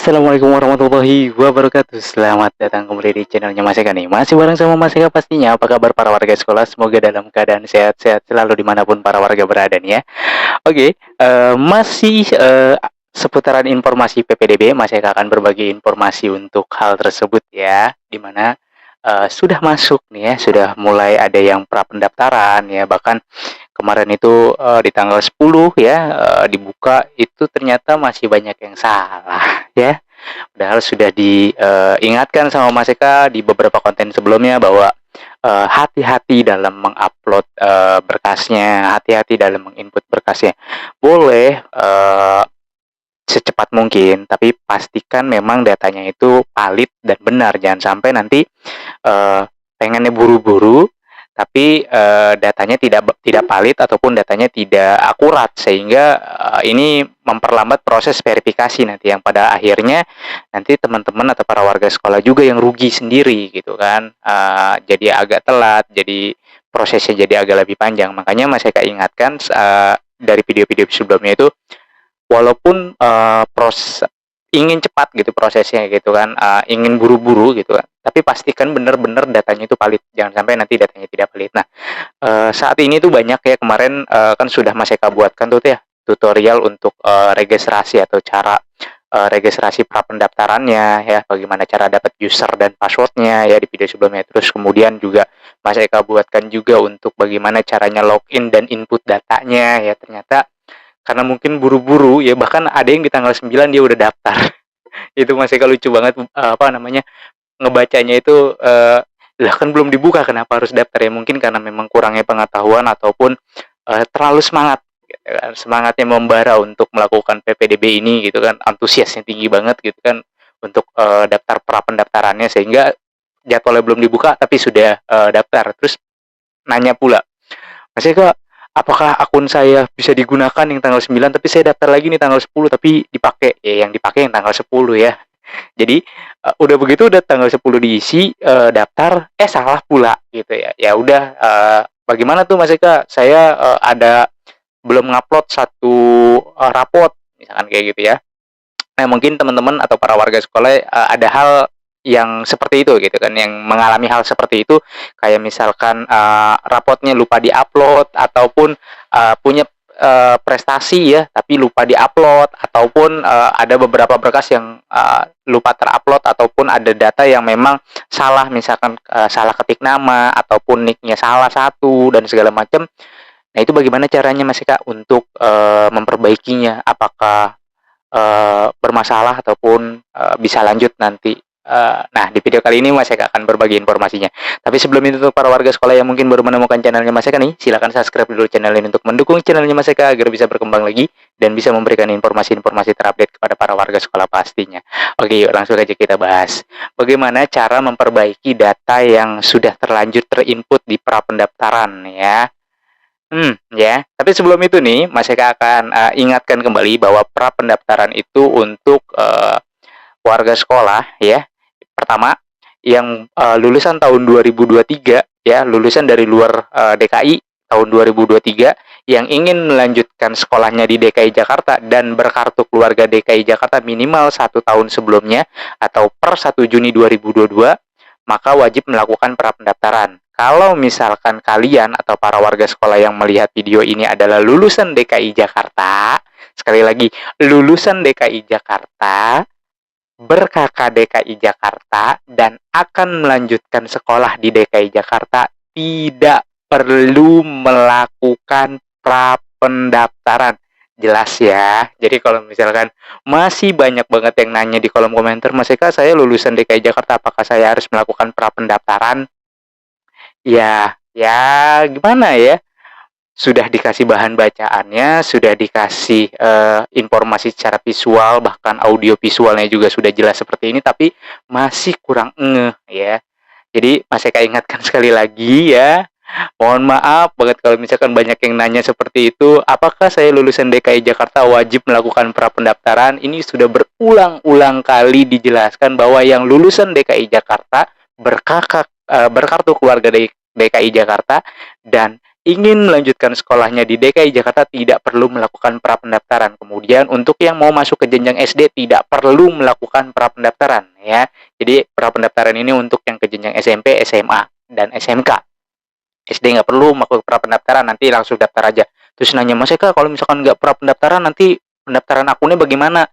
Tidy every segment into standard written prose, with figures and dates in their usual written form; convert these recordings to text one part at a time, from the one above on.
Assalamualaikum warahmatullahi wabarakatuh. Selamat datang kembali di channelnya Mas Eka nih. Masih bareng sama Mas Eka pastinya. Apa kabar para warga sekolah? Semoga dalam keadaan sehat-sehat selalu dimanapun para warga berada nih ya. Oke, masih seputaran informasi PPDB. Mas Eka akan berbagi informasi untuk hal tersebut ya. Dimana sudah masuk nih ya, sudah mulai ada yang pra pendaftaran ya. Bahkan kemarin itu di tanggal 10 ya dibuka itu ternyata masih banyak yang salah ya. Padahal sudah diingatkan sama Mas Eka di beberapa konten sebelumnya bahwa hati-hati dalam mengupload berkasnya, hati-hati dalam menginput berkasnya. Boleh secepat mungkin, tapi pastikan memang datanya itu valid dan benar. Jangan sampai nanti pengennya buru-buru tapi datanya tidak valid ataupun datanya tidak akurat, sehingga ini memperlambat proses verifikasi nanti, yang pada akhirnya nanti teman-teman atau para warga sekolah juga yang rugi sendiri gitu kan. Jadi agak telat, jadi prosesnya jadi agak lebih panjang. Makanya Mas Eka ingatkan dari video-video sebelumnya itu, walaupun ingin cepat gitu prosesnya gitu kan, ingin buru-buru gitu kan, tapi pastikan benar-benar datanya itu valid, jangan sampai nanti datanya tidak valid. Nah, saat ini tuh banyak ya, kemarin kan sudah Mas Eka buatkan tuh ya tutorial untuk registrasi atau cara registrasi pra pendaftarannya ya, bagaimana cara dapat user dan passwordnya ya di video sebelumnya. Terus kemudian juga Mas Eka buatkan juga untuk bagaimana caranya login dan input datanya ya. Ternyata karena mungkin buru-buru ya, bahkan ada yang di tanggal 9 dia udah daftar. Itu Mas Eka lucu banget, apa namanya, ngebacanya itu, lah kan belum dibuka kenapa harus daftar ya. Mungkin karena memang kurangnya pengetahuan ataupun terlalu semangat gitu kan, semangatnya membara untuk melakukan PPDB ini gitu kan, antusiasnya tinggi banget gitu kan untuk daftar pra pendaftarannya, sehingga jadwalnya belum dibuka tapi sudah daftar. Terus nanya pula, Mas Eka, apakah akun saya bisa digunakan yang tanggal 9 tapi saya daftar lagi nih tanggal 10 tapi dipakai? Ya yang dipakai yang tanggal 10 ya. Jadi udah begitu, udah tanggal 10 diisi, daftar, salah pula gitu ya. Ya udah, bagaimana tuh Mas Eka? Saya ada belum ngupload satu rapot misalkan kayak gitu ya. Nah, mungkin teman-teman atau para warga sekolah ada hal yang seperti itu gitu kan, yang mengalami hal seperti itu, kayak misalkan rapotnya lupa diupload, ataupun punya prestasi ya tapi lupa diupload, ataupun ada beberapa berkas yang lupa terupload, ataupun ada data yang memang salah, misalkan salah ketik nama ataupun nicknya salah satu dan segala macam. Nah, itu bagaimana caranya Mas Eka untuk memperbaikinya? Apakah bermasalah ataupun bisa lanjut nanti? Nah, di video kali ini Mas Eka akan berbagi informasinya. Tapi sebelum itu, untuk para warga sekolah yang mungkin baru menemukan channelnya Mas Eka nih, silakan subscribe dulu channel ini untuk mendukung channelnya Mas Eka agar bisa berkembang lagi dan bisa memberikan informasi-informasi terupdate kepada para warga sekolah pastinya. Oke, yuk langsung aja kita bahas. Bagaimana cara memperbaiki data yang sudah terlanjur terinput di pra pendaftaran ya. Ya. Tapi sebelum itu nih, Mas Eka akan ingatkan kembali bahwa pra pendaftaran itu untuk warga sekolah ya. Pertama, yang lulusan tahun 2023 ya, lulusan dari luar DKI tahun 2023 yang ingin melanjutkan sekolahnya di DKI Jakarta dan berkartu keluarga DKI Jakarta minimal 1 tahun sebelumnya atau per 1 Juni 2022, maka wajib melakukan pra pendaftaran. Kalau misalkan kalian atau para warga sekolah yang melihat video ini adalah lulusan DKI Jakarta, sekali lagi, lulusan DKI Jakarta, ber-KK DKI Jakarta, dan akan melanjutkan sekolah di DKI Jakarta, tidak perlu melakukan pra pendaftaran. Jelas ya. Jadi kalau misalkan masih banyak banget yang nanya di kolom komentar, Mas Eka, saya lulusan DKI Jakarta, apakah saya harus melakukan pra pendaftaran? Ya gimana ya, sudah dikasih bahan bacaannya, sudah dikasih informasi secara visual, bahkan audio visualnya juga sudah jelas seperti ini, tapi masih kurang ngeh ya. Jadi Mas Eka ingatkan sekali lagi ya, mohon maaf banget kalau misalkan banyak yang nanya seperti itu, apakah saya lulusan DKI Jakarta wajib melakukan pra pendaftaran? Ini sudah berulang-ulang kali dijelaskan bahwa yang lulusan DKI Jakarta berkartu keluarga DKI Jakarta dan ingin melanjutkan sekolahnya di DKI Jakarta tidak perlu melakukan prapendaftaran. Kemudian untuk yang mau masuk ke jenjang SD tidak perlu melakukan prapendaftaran ya. Jadi prapendaftaran ini untuk yang ke jenjang SMP, SMA, dan SMK. SD nggak perlu melakukan prapendaftaran, nanti langsung daftar aja. Terus nanya, Mas Eka, kalau misalkan nggak prapendaftaran nanti pendaftaran akunnya bagaimana?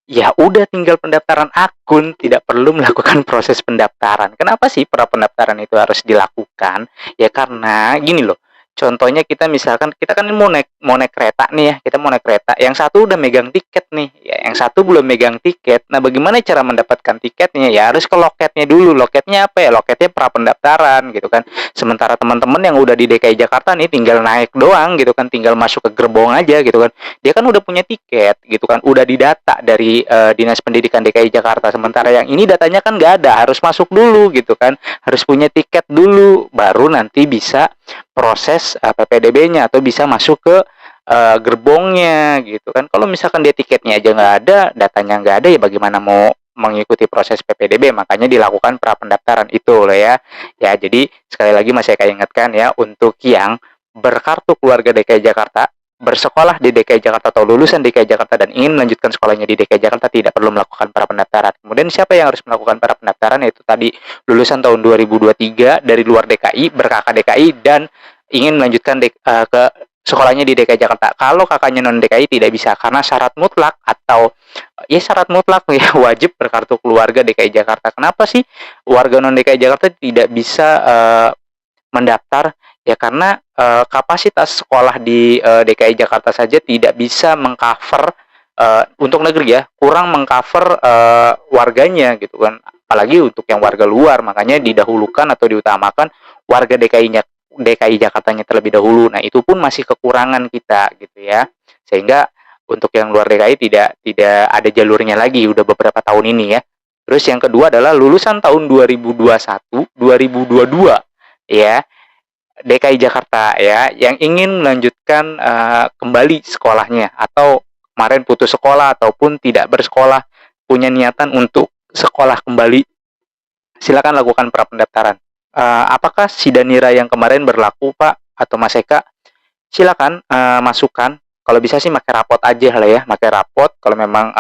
Ya udah, tinggal pendaftaran akun, tidak perlu melakukan proses pendaftaran. Kenapa sih prapendaftaran itu harus dilakukan? Ya karena gini loh. Contohnya kita misalkan kita kan mau naik kereta nih ya, kita mau naik kereta. Yang satu udah megang tiket nih, ya yang satu belum megang tiket. Nah, bagaimana cara mendapatkan tiketnya? Ya harus ke loketnya dulu. Loketnya apa ya? Loketnya prapendaftaran gitu kan. Sementara teman-teman yang udah di DKI Jakarta nih tinggal naik doang gitu kan, tinggal masuk ke gerbong aja gitu kan. Dia kan udah punya tiket gitu kan, udah didata dari Dinas Pendidikan DKI Jakarta. Sementara yang ini datanya kan nggak ada, harus masuk dulu gitu kan, harus punya tiket dulu, baru nanti bisa proses PPDB-nya atau bisa masuk ke gerbongnya gitu kan. Kalau misalkan dia tiketnya aja nggak ada, datanya nggak ada, ya bagaimana mau mengikuti proses PPDB? Makanya dilakukan prapendaftaran itu loh ya. Ya, jadi sekali lagi Mas Eka ingatkan ya, untuk yang berkartu keluarga DKI Jakarta, bersekolah di DKI Jakarta atau lulusan DKI Jakarta dan ingin melanjutkan sekolahnya di DKI Jakarta tidak perlu melakukan prapendaftaran. Kemudian siapa yang harus melakukan prapendaftaran? Yaitu tadi lulusan tahun 2023 dari luar DKI, ber-KK DKI, dan ingin melanjutkan ke sekolahnya di DKI Jakarta. Kalau kakaknya non DKI tidak bisa karena syarat mutlak atau ya syarat mutlak ya, wajib berkartu keluarga DKI Jakarta. Kenapa sih warga non DKI Jakarta tidak bisa mendaftar? Ya karena kapasitas sekolah di DKI Jakarta saja tidak bisa mengcover untuk negeri ya, kurang mengcover warganya gitu kan. Apalagi untuk yang warga luar, makanya didahulukan atau diutamakan warga DKI Jakartanya terlebih dahulu. Nah, itu pun masih kekurangan kita gitu ya. Sehingga untuk yang luar DKI tidak ada jalurnya lagi udah beberapa tahun ini ya. Terus yang kedua adalah lulusan tahun 2021, 2022 ya. DKI Jakarta ya, yang ingin melanjutkan kembali sekolahnya atau kemarin putus sekolah ataupun tidak bersekolah, punya niatan untuk sekolah kembali, silakan lakukan prapendaftaran. Apakah Sidanira yang kemarin berlaku Pak atau Mas Eka? Silakan masukkan. Kalau bisa sih pakai rapot aja lah ya, pakai rapot. Kalau memang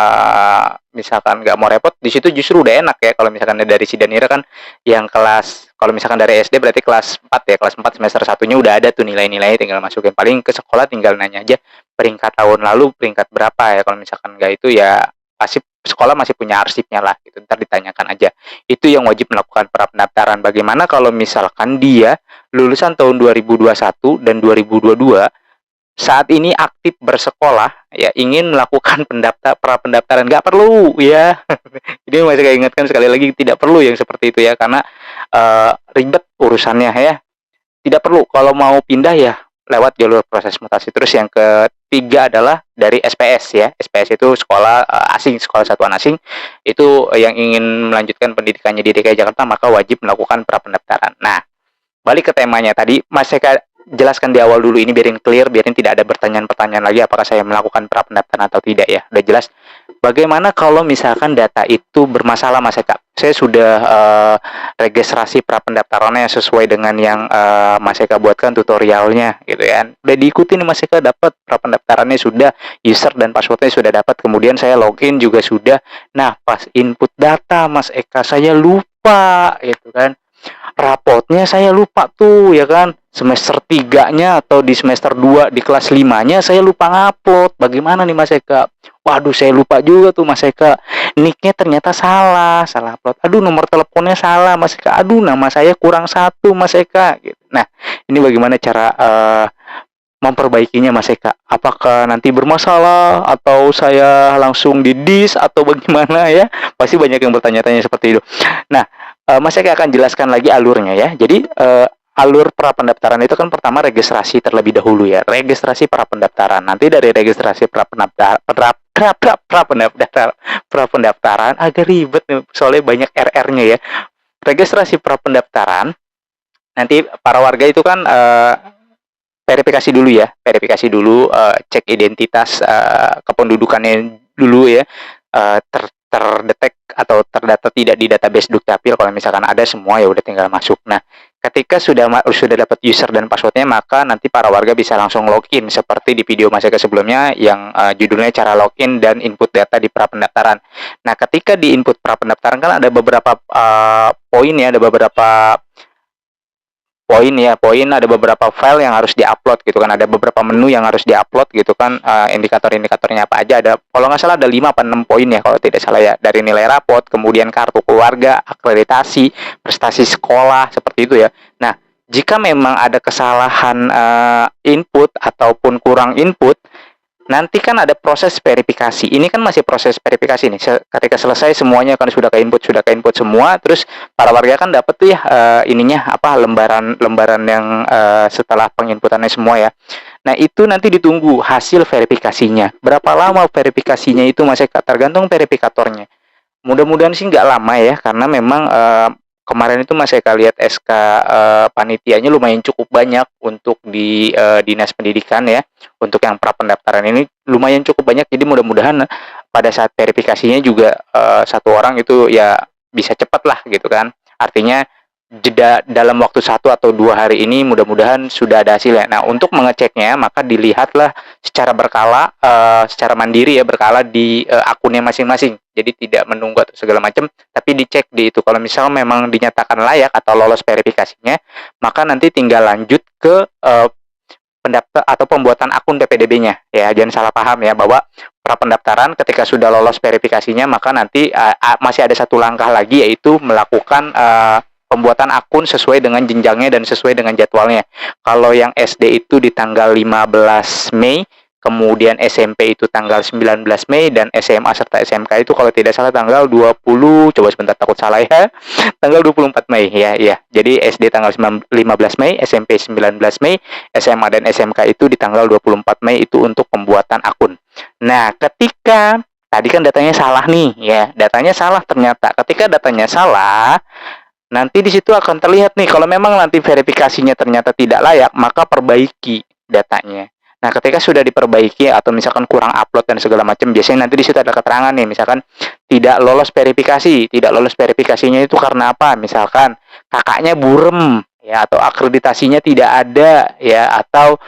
misalkan nggak mau repot, di situ justru udah enak ya. Kalau misalkan dari Sidanira kan yang kelas, kalau misalkan dari SD berarti kelas 4 ya, kelas 4 semester satunya udah ada tuh nilai-nilai, tinggal masukin. Paling ke sekolah tinggal nanya aja peringkat tahun lalu peringkat berapa ya. Kalau misalkan nggak itu ya pasti sekolah masih punya arsipnya lah gitu, ntar ditanyakan aja. Itu yang wajib melakukan prapendaftaran. Bagaimana kalau misalkan dia lulusan tahun 2021 dan 2022 saat ini aktif bersekolah ya, ingin melakukan prapendaftaran? Nggak perlu ya. Jadi masih saya ingatkan sekali lagi, tidak perlu yang seperti itu ya, karena ribet urusannya ya. Tidak perlu. Kalau mau pindah ya lewat jalur proses mutasi. Terus yang ketiga adalah dari SPS ya. SPS itu sekolah asing, sekolah satuan asing. Itu yang ingin melanjutkan pendidikannya di DKI Jakarta, maka wajib melakukan prapendaftaran. Nah, balik ke temanya tadi, Mas Eka jelaskan di awal dulu ini, biarin clear, biarin tidak ada pertanyaan-pertanyaan lagi apakah saya melakukan prapendaftaran atau tidak ya. Udah jelas. Bagaimana kalau misalkan data itu bermasalah Mas Eka? Saya sudah registrasi prapendaftarannya sesuai dengan yang Mas Eka buatkan tutorialnya gitu ya. Udah diikuti nih Mas Eka, dapat prapendaftarannya sudah, user dan passwordnya sudah dapat, kemudian saya login juga sudah. Nah, pas input data Mas Eka saya lupa gitu kan. Rapotnya saya lupa tuh ya kan, semester 3-nya atau di semester 2 di kelas 5-nya saya lupa ngupload. Bagaimana nih Mas Eka? Waduh, saya lupa juga tuh Mas Eka, nicknya ternyata salah upload. Aduh, nomor teleponnya salah Mas Eka. Aduh, nama saya kurang satu Mas Eka gitu. Nah, ini bagaimana cara memperbaikinya Mas Eka? Apakah nanti bermasalah atau saya langsung di-dis atau bagaimana ya? Pasti banyak yang bertanya-tanya seperti itu. Nah, Mas Eka akan jelaskan lagi alurnya ya. Jadi alur prapendaftaran itu kan pertama registrasi terlebih dahulu ya. Registrasi prapendaftaran. Nanti dari registrasi prapendaftaran agak ribet nih, soalnya banyak RR-nya ya. Registrasi prapendaftaran, nanti para warga itu kan verifikasi dulu ya, verifikasi dulu, cek identitas kependudukannya dulu ya, terdetek atau terdata tidak di database Dukcapil. Kalau misalkan ada semua ya udah tinggal masuk. Nah, Ketika sudah dapat user dan passwordnya, maka nanti para warga bisa langsung login seperti di video Mas Eka sebelumnya yang judulnya cara login dan input data di prapendaftaran. Nah, ketika di input prapendaftaran kan ada beberapa poin ya, ada beberapa poin, ada beberapa file yang harus diupload gitu kan, ada beberapa menu yang harus diupload gitu kan, indikator-indikatornya apa aja, ada kalau nggak salah ada 5 atau 6 poin ya kalau tidak salah ya, dari nilai rapot, kemudian kartu keluarga, akreditasi, prestasi sekolah, seperti itu ya. Nah, jika memang ada kesalahan input ataupun kurang input, nanti kan ada proses verifikasi. Ini kan masih proses verifikasi nih. Ketika selesai semuanya kan sudah ke input semua, terus para warga kan dapat tuh ya ininya apa lembaran yang setelah penginputannya semua ya. Nah, itu nanti ditunggu hasil verifikasinya. Berapa lama verifikasinya itu masih tergantung verifikatornya. Mudah-mudahan sih nggak lama ya, karena memang kemarin itu Mas Eka lihat SK panitianya lumayan cukup banyak untuk di Dinas Pendidikan ya. Untuk yang prapendaftaran ini lumayan cukup banyak. Jadi mudah-mudahan pada saat verifikasinya juga satu orang itu ya bisa cepat lah gitu kan. Artinya jeda dalam waktu 1 atau 2 hari ini mudah-mudahan sudah ada hasilnya. Nah, untuk mengeceknya maka dilihatlah secara berkala, secara mandiri ya, berkala di akunnya masing-masing. Jadi tidak menunggu atau segala macam, tapi dicek di itu. Kalau misal memang dinyatakan layak atau lolos verifikasinya, maka nanti tinggal lanjut ke pendaftar atau pembuatan akun PPDB-nya. Ya, jangan salah paham ya, bahwa prapendaftaran ketika sudah lolos verifikasinya maka nanti masih ada satu langkah lagi, yaitu melakukan pembuatan akun sesuai dengan jenjangnya dan sesuai dengan jadwalnya. Kalau yang SD itu di tanggal 15 Mei, kemudian SMP itu tanggal 19 Mei, dan SMA serta SMK itu kalau tidak salah tanggal 20, coba sebentar takut salah ya, tanggal 24 Mei ya. Jadi SD tanggal 15 Mei, SMP 19 Mei, SMA dan SMK itu di tanggal 24 Mei itu untuk pembuatan akun. Nah, ketika tadi kan datanya salah nih ya, datanya salah ternyata. Ketika datanya salah, nanti di situ akan terlihat nih, kalau memang nanti verifikasinya ternyata tidak layak, maka perbaiki datanya. Nah, ketika sudah diperbaiki atau misalkan kurang upload dan segala macam, biasanya nanti di situ ada keterangan nih, misalkan tidak lolos verifikasi. Tidak lolos verifikasinya itu karena apa? Misalkan kakaknya burem ya, atau akreditasinya tidak ada ya, atau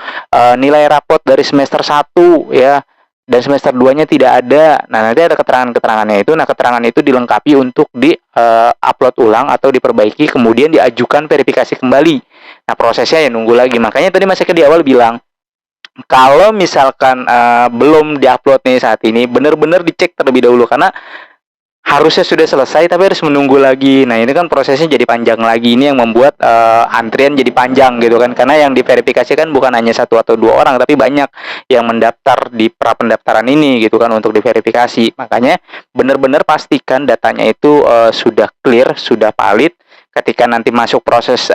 nilai rapot dari semester 1 ya dan semester 2-nya tidak ada. Nah, nanti ada keterangan-keterangannya itu. Nah, keterangan itu dilengkapi untuk di-upload ulang atau diperbaiki, kemudian diajukan verifikasi kembali. Nah, prosesnya ya nunggu lagi. Makanya tadi Mas Eka di awal bilang, kalau misalkan belum diupload nih saat ini, benar-benar dicek terlebih dahulu, karena harusnya sudah selesai tapi harus menunggu lagi. Nah, ini kan prosesnya jadi panjang lagi. Ini yang membuat antrian jadi panjang gitu kan, karena yang diverifikasi kan bukan hanya 1 atau 2 orang, tapi banyak yang mendaftar di prapendaftaran ini gitu kan untuk diverifikasi. Makanya benar-benar pastikan datanya itu sudah clear, sudah valid. Ketika nanti masuk proses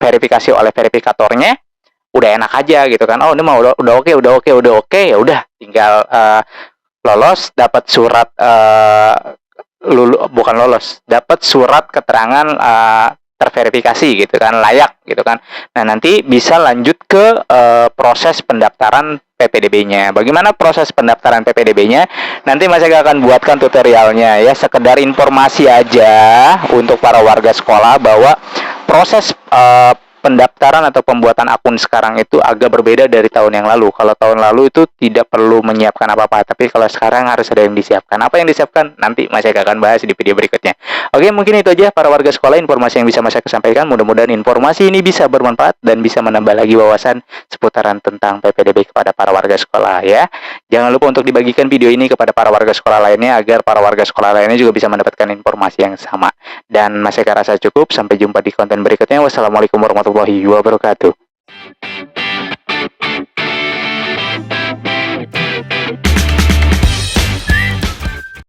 verifikasi oleh verifikatornya, udah enak aja gitu kan. Oh, ini mah udah oke, ya udah tinggal lolos, dapat surat bukan lolos, dapat surat keterangan terverifikasi gitu kan, layak gitu kan. Nah, nanti bisa lanjut ke proses pendaftaran PPDB-nya. Bagaimana proses pendaftaran PPDB-nya? Nanti Mas Ega akan buatkan tutorialnya ya, sekedar informasi aja untuk para warga sekolah bahwa proses pendaftaran atau pembuatan akun sekarang itu agak berbeda dari tahun yang lalu. Kalau tahun lalu itu tidak perlu menyiapkan apa-apa, tapi kalau sekarang harus ada yang disiapkan. Apa yang disiapkan? Nanti Mas Eka akan bahas di video berikutnya. Oke, mungkin itu aja para warga sekolah informasi yang bisa Mas Eka sampaikan. Mudah-mudahan informasi ini bisa bermanfaat dan bisa menambah lagi wawasan seputaran tentang PPDB kepada para warga sekolah ya. Jangan lupa untuk dibagikan video ini kepada para warga sekolah lainnya, agar para warga sekolah lainnya juga bisa mendapatkan informasi yang sama. Dan Mas Eka rasa cukup. Sampai jumpa di konten berikutnya. Wassalamualaikum warahmatullahi wabarakatuh.